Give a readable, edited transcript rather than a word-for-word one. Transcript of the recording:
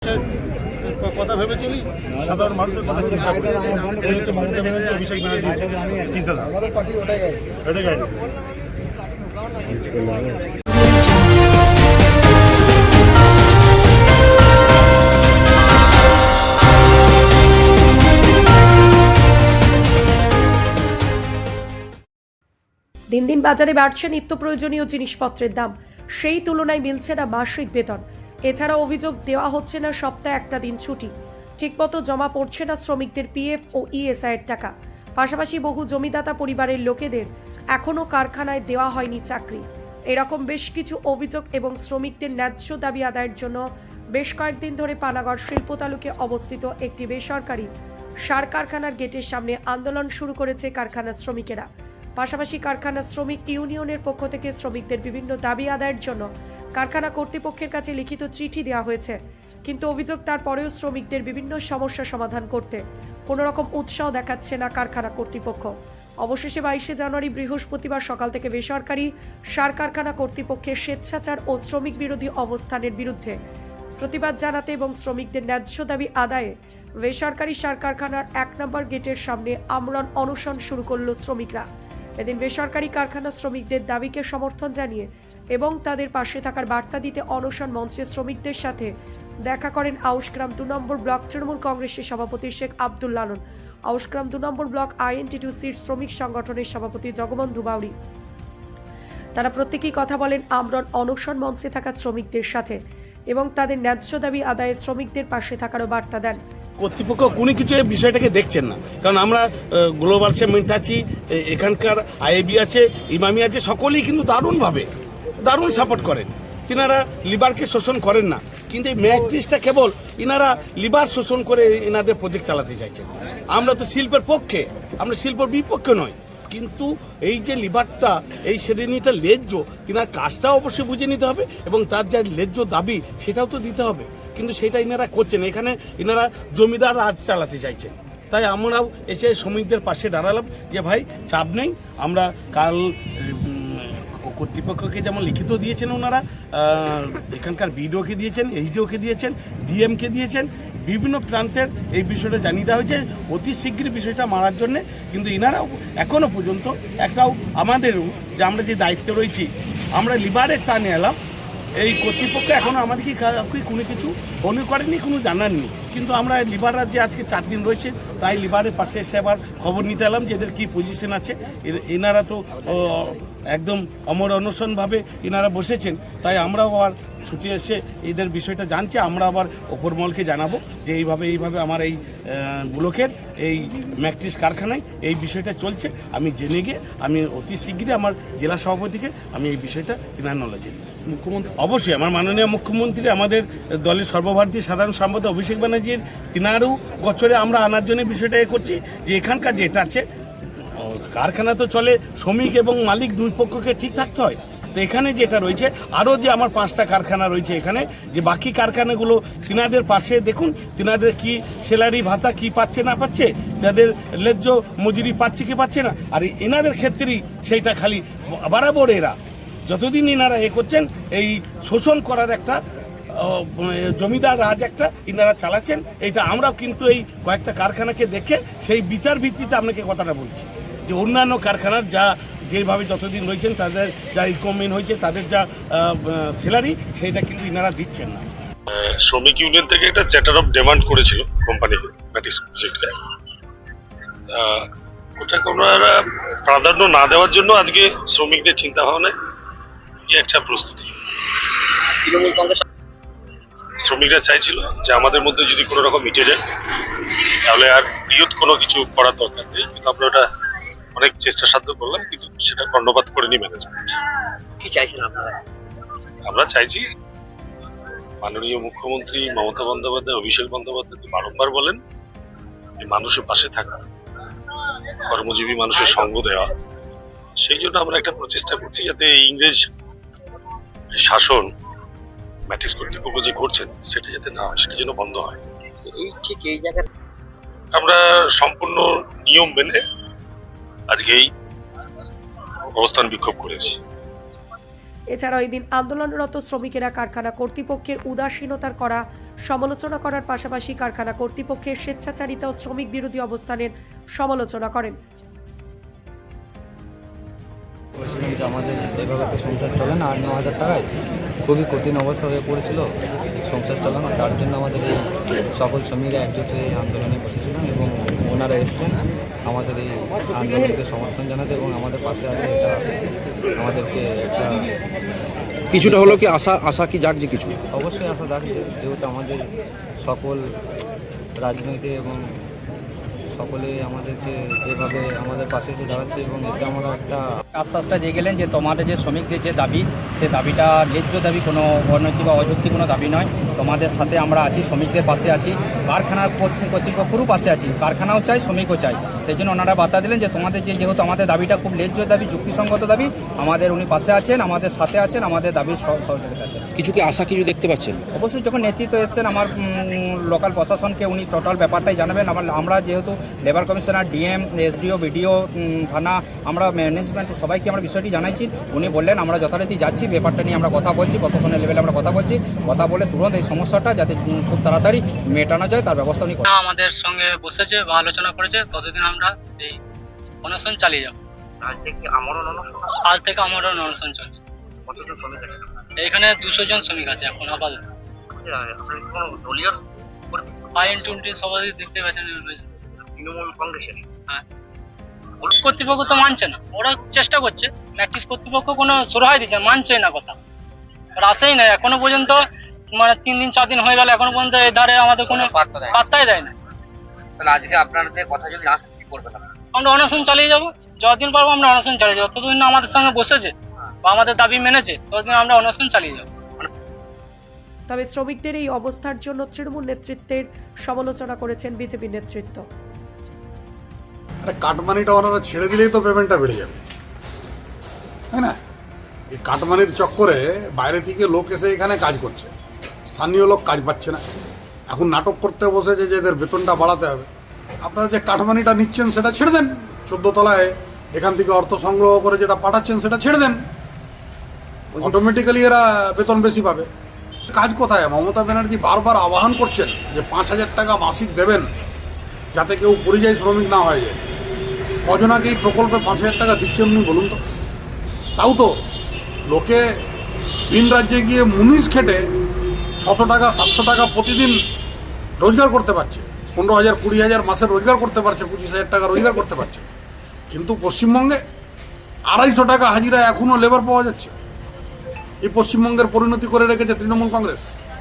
কথা ভেবে চলি, সাধারণ মানুষের কথা চিন্তা করি। এই হচ্ছে মমতা ব্যানার্জি, অভিষেক ব্যানার্জি চিন্তাধারা। আমাদের পার্টি ওটাই গাইড। দিন দিন বাজারে বাড়ছে নিত্য প্রয়োজনীয় জিনিসপত্রের দাম, সেই তুলনায় মিলছে না মাসিক বেতন। এছাড়া অভিযোগ দেওয়া হচ্ছে না সপ্তাহে একটা দিন ছুটি, ঠিকমতো জমা পড়ছে না শ্রমিকদের পিএফ ও ইএসআই এর টাকা। পাশাপাশি বহু জমিদাতা পরিবারের লোকেদের এখনও কারখানায় দেওয়া হয়নি চাকরি। এরকম বেশ কিছু অভিযোগ এবং শ্রমিকদের ন্যায্য দাবি আদায়ের জন্য বেশ কয়েকদিন ধরে পানাগড় শিল্প তালুকে অবস্থিত একটি বেসরকারি সার কারখানার গেটের সামনে আন্দোলন শুরু করেছে কারখানার শ্রমিকেরা। পাশাপাশি কারখানা শ্রমিক ইউনিয়নের পক্ষ থেকে শ্রমিকদের বিভিন্ন দাবি আদায়ের জন্য কারখানা কর্তৃপক্ষের কাছে লিখিত চিঠি দেওয়া হয়েছে, কিন্তু অভিযোগ তারপরেও শ্রমিকদের বিভিন্ন সমস্যা সমাধান করতে কোনো রকম উৎসাহ দেখাচ্ছে না কারখানা কর্তৃপক্ষ। অবশেষে 22শে জানুয়ারি বৃহস্পতিবার সকাল থেকে বেসরকারি সার কারখানা কর্তৃপক্ষের স্বেচ্ছাচার ও শ্রমিক বিরোধী অবস্থানের বিরুদ্ধে প্রতিবাদ জানাতে এবং শ্রমিকদের ন্যায্য দাবি আদায়ে বেসরকারি সার কারখানার 1 নম্বর গেটের সামনে আমরণ অনশন শুরু করল শ্রমিকরা। এদিন বেসরকারি কারখানা শ্রমিকদের দাবিকে সমর্থন জানিয়ে এবং তাদের পাশে থাকার বার্তা দিতে অনশন মঞ্চে শ্রমিকদের সাথে দেখা করেন আউশগ্রাম 2 নম্বর ব্লক তৃণমূল কংগ্রেসের সভাপতি শেখ আব্দুল্লাহ আনন, আউশগ্রাম 2 নম্বর ব্লক আইএনটিটিউসির শ্রমিক সংগঠনের সভাপতি জগবন্ধু বাউরি। তারা প্রত্যেকেই কথা বলেন আমরণ অনশন মঞ্চে থাকা শ্রমিকদের সাথে এবং তাদের ন্যায্য দাবি আদায়ে শ্রমিকদের পাশে থাকারও বার্তা দেন। কর্তৃপক্ষ কোনো কিছু এই বিষয়টাকে দেখছেন না, কারণ আমরা গ্লোবাল সিমেন্ট আছি, এখানকার আইএবি আছে, ইমামি আছে, সকলেই কিন্তু দারুণ সাপোর্ট করেন। তিনারা লিবারকে শোষণ করেন না, কিন্তু এই ম্যাট্রিক্সটা কেবল ইনারা লিবার শোষণ করে এনাদের প্রজেক্ট চালাতে চাইছেন। আমরা তো শিল্পের পক্ষে, আমরা শিল্পের বিপক্ষে নয়, কিন্তু এই যে লিবারটা, এই শ্রেণীটা ন্যায্য, তিনার কাজটাও অবশ্যই বুঝে নিতে হবে এবং তার যা ন্যায্য দাবি সেটাও তো দিতে হবে, কিন্তু সেটা ইনারা করছেন। এখানে ইনারা জমিদার রাজ চালাতে চাইছেন। তাই আমরাও এসে শ্রমিকদের পাশে দাঁড়ালাম যে ভাই চাপ নেই, আমরা কাল কর্তৃপক্ষকে যেমন লিখিত দিয়েছেন, ওনারা এখানকার বিডিওকে দিয়েছেন, এইচডিওকে দিয়েছেন, ডিএমকে দিয়েছেন, বিভিন্ন প্রান্তের এই বিষয়টা জানিয়ে দেওয়া হয়েছে অতি শীঘ্রই বিষয়টা মারার জন্যে। কিন্তু ইনারাও এখনও পর্যন্ত একটাও আমাদেরও যে আমরা যে দায়িত্বে রয়েছি, আমরা লিবারের টানে এলাম, এই কর্তৃপক্ষ এখনও আমাদেরকে কোনো কিছু মনে করেনি, কোনো জানাননি। কিন্তু আমরা লিবাররা যে আজকে 4 দিন রয়েছে, তাই লিবারের পাশে এসে আবার খবর নিতে এলাম যে এদের কী পজিশন আছে। এনারা তো একদম অমর অনশনভাবে এনারা বসেছেন, তাই আমরাও আবার ছুটে এসে এদের বিষয়টা জানছি। আমরা আবার ওপরমহলকে জানাবো যে এইভাবে আমার এই ব্লকের এই ম্যাট্রিক্স কারখানায় এই বিষয়টা চলছে। আমি জেনে গিয়ে আমি অতি শীঘ্রই আমার জেলা সভাপতিকে আমি এই বিষয়টা তিনার নলেজে দিই। মুখ্যমন্ত্রী অবশ্যই আমার মাননীয় মুখ্যমন্ত্রী, আমাদের দলের সর্বভারতীয় সাধারণ সম্পাদক অভিষেক ব্যানার্জির তিনারও বছরে আমরা আনার জন্য বিষয়টা করছি যে এখানকার যেটা আছে কারখানা তো চলে, শ্রমিক এবং মালিক দুই পক্ষকে ঠিক থাকতে হয়। তো এখানে যেটা রয়েছে, আরও যে আমার 5টা কারখানা রয়েছে এখানে, যে বাকি কারখানাগুলো তিনাদের পাশে দেখুন, তিনাদের কি স্যালারি ভাতা কি পাচ্ছে না পাচ্ছে, তাদের ন্যায্য মজুরি পাচ্ছে কি পাচ্ছে না। আর এনাদের ক্ষেত্রেই সেইটা খালি বরাবর এরা যতদিন এনারা করছেন, এই শোষণ করার একটা জমিদার রাজ একটা ইনারা চালাচ্ছেন। এইটা আমরাও কিন্তু এই কয়েকটা কারখানাকে দেখে সেই বিচার ভিত্তিতে আপনাকে কথাটা বলছি যে অন্যান্য কারখানার যেভাবে যতদিন রয়েছেন তাদের যা রিকমেন্ড হয়েছে, তাদের যা স্যালারি, সেইটা কিন্তু ইনারা দিচ্ছেন না। শ্রমিক ইউনিয়ন থেকে একটা চ্যাটার অফ ডিমান্ড করেছিল কোম্পানিকে ম্যাট্রিক্স প্রজেক্টে, ওটাকে ওনারা প্রাধান্য না দেওয়ার জন্য আজকে শ্রমিকদের চিন্তা ভাবনায় একটা প্রস্তুতি। তৃণমূল কংগ্রেস শ্রমিকরা চাইছিল যে আমাদের মধ্যে যদি কোনো রকম মিটে যায় তাহলে আর বৃহৎ কোনো কিছু করার দরকার নেই, কিন্তু আমরা ওটা অনেক চেষ্টা সাধ্য করলাম, কিন্তু সেটা কর্ণপাত করেনি ম্যানেজমেন্ট। কি চাইছেন আপনারা? আমরা চাইছি মাননীয় মুখ্যমন্ত্রী মমতা বন্দ্যোপাধ্যায়, অভিষেক বন্দ্যোপাধ্যায় বারংবার বলেন যে মানুষের পাশে থাকা, কর্মজীবী মানুষের সঙ্গ দেওয়া। সেই জন্য আমরা একটা প্রচেষ্টা করছি যাতে ইংরেজ শাসন ম্যাট্রিক্স কর্তৃপক্ষ যে করছেন সেটা যাতে না হয়, সেটা যেন বন্ধ হয়। এই জায়গায় আমরা সম্পূর্ণ নিয়ম মেনে আজকে এই অবস্থান বিক্ষোভ করেছি। এছাড়াও এই দিন আন্দোলনরত শ্রমিকেরা কারখানা কর্তৃপক্ষের উদাসীনতার করা সমালোচনা করার পাশাপাশি কারখানা কর্তৃপক্ষের স্বেচ্ছাচারিতা ও শ্রমিক বিরোধী অবস্থানের সমালোচনা করেন। বলছিলাম যে আমাদের এভাবে তো সংসার চলে না, 8-9 হাজার টাকায় খুবই কঠিন অবস্থা হয়ে পড়েছিল সংসার চালানো। তার জন্য আমাদের এই সকল শ্রমিকরা একজোট হয়ে এই আন্দোলনে বসেছিলাম এবং ওনারা এসছেন আমাদের এই আন্দোলনকে সমর্থন জানাতে এবং আমাদের পাশে আছে। এটা আমাদেরকে একটা কিছুটা হলো কি আশা কি জাগছে কিছু? অবশ্যই আশা রাখছে, যেহেতু আমাদের সকল রাজনৈতিক এবং সকলে আমাদেরকে যেভাবে আমাদের পাশে এসে দাঁড়াচ্ছে এবং এতে আমরা একটা আশ্বাসটা দিয়ে গেলেন যে তোমাদের যে শ্রমিকদের যে দাবি, সে দাবিটা ন্যায্য দাবি, কোনো অনৈতিক বা অযৌক্তিক কোনো দাবি নয়। তোমাদের সাথে আমরা আছি, শ্রমিকদের পাশে আছি, কারখানার কর্তৃপক্ষেরও পাশে আছি, কারখানাও চাই, শ্রমিকও চাই। সেই জন্য ওনারা বার্তা দিলেন যে তোমাদের যেহেতু আমাদের দাবিটা খুব ন্যায্য দাবি, যুক্তিসঙ্গত দাবি, আমাদের উনি পাশে আছেন, আমাদের সাথে আছেন, আমাদের দাবির সহযোগিতা আছেন। কিছু কি আশা কিছু দেখতে পাচ্ছেন? অবশ্যই যখন নেতৃত্ব এসছেন আমার লোকাল প্রশাসনকে উনি টোটাল ব্যাপারটাই জানাবেন। আমরা যেহেতু labour commissioner, DM, SDO, BDO, থানা, আমরা ম্যানেজমেন্ট সবাইকে আমরা বিষয়টি জানাইছি। উনি বললেন আমরা যথারীতি যাচ্ছি, ব্যাপারটা নিয়ে আমরা কথা বলছি, প্রশাসনের লেভেলে আমরা কথা বলছি, কথা বলে তুরন্ত এই সমস্যাটা যাতে খুব তাড়াতাড়ি মেটানো যায় তার ব্যবস্থা উনি করেন। আমাদের সঙ্গে বসেছে বা আলোচনা করেছে, ততদিন আমরা এই অনশন চালিয়ে যাব। আজ থেকে আমারও অনশন। আজ থেকে আমারও অনশন চলছে। কতজন শ্রমিক আছে? এখানে 200 জন শ্রমিক আছে এখন আপাতত। আপনার কি কোনো দলীয় IN20 সবাই দেখতে পাচ্ছেন তৃণমূল কংগ্রেসের? হ্যাঁ, পুলিশ কর্তৃপক্ষ তো মানছে না, ওরা চেষ্টা করছে, ম্যাট্রিক্স কর্তৃপক্ষ কোনো সুরাহাই দিচ্ছে, মানছে না কথা, ওরা আসেই না এখনো পর্যন্ত। মানে 3 দিন 4 দিন হয়ে গেল, এখনো পর্যন্ত এই ধারে আমাদের কোনো পাত্তাই দেয় না। তাহলে আজকে আপনাদের কথা যদি না কি করবেন? আমরা অনশন চালিয়ে যাবো, যতদিন পারবো আমরা অনশন চালিয়ে যাবো। যতদিন না আমাদের সঙ্গে বসেছে বা আমাদের দাবি মেনেছে, ততদিন আমরা অনশন চালিয়ে যাবো। তবে শ্রমিকদের এই অবস্থার জন্য তৃণমূল নেতৃত্বের সমালোচনা করেছেন বিজেপি নেতৃত্ব। আরে কাটমানিটা ওনারা ছেড়ে দিলেই তো পেমেন্টটা বেড়ে যাবে, তাই না? এই কাটমানির চক্করে বাইরে থেকে লোক এসে এখানে কাজ করছে, স্থানীয় লোক কাজ পাচ্ছে না। এখন নাটক করতে বসেছে যে এদের বেতনটা বাড়াতে হবে। আপনারা যে কাটমানিটা নিচ্ছেন সেটা ছেড়ে দেন, 14 তলায় এখান থেকে অর্থ সংগ্রহ করে যেটা পাঠাচ্ছেন সেটা ছেড়ে দেন, অটোমেটিক্যালি এরা বেতন বেশি পাবে। কাজ কোথায়? মমতা ব্যানার্জি বারবার আহ্বান করছেন যে 5,000 টাকা মাসিক দেবেন যাতে কেউ পরিযায়ী শ্রমিক না হয়ে যায়। কজনাকে এই প্রকল্পে 5,000 টাকা দিচ্ছেন উনি বলুন তো? তাও তো লোকে ভিন রাজ্যে গিয়ে মুনিশ খেটে 600 টাকা 700 টাকা প্রতিদিন রোজগার করতে পারছে, 15,000 20,000 মাসে রোজগার করতে পারছে, 25,000 টাকা রোজগার করতে পারছে। কিন্তু পশ্চিমবঙ্গে 250 টাকা হাজিরা এখনও লেবার পাওয়া যাচ্ছে। এই পশ্চিমবঙ্গের পরিণতি করে রেখেছে তৃণমূল কংগ্রেস।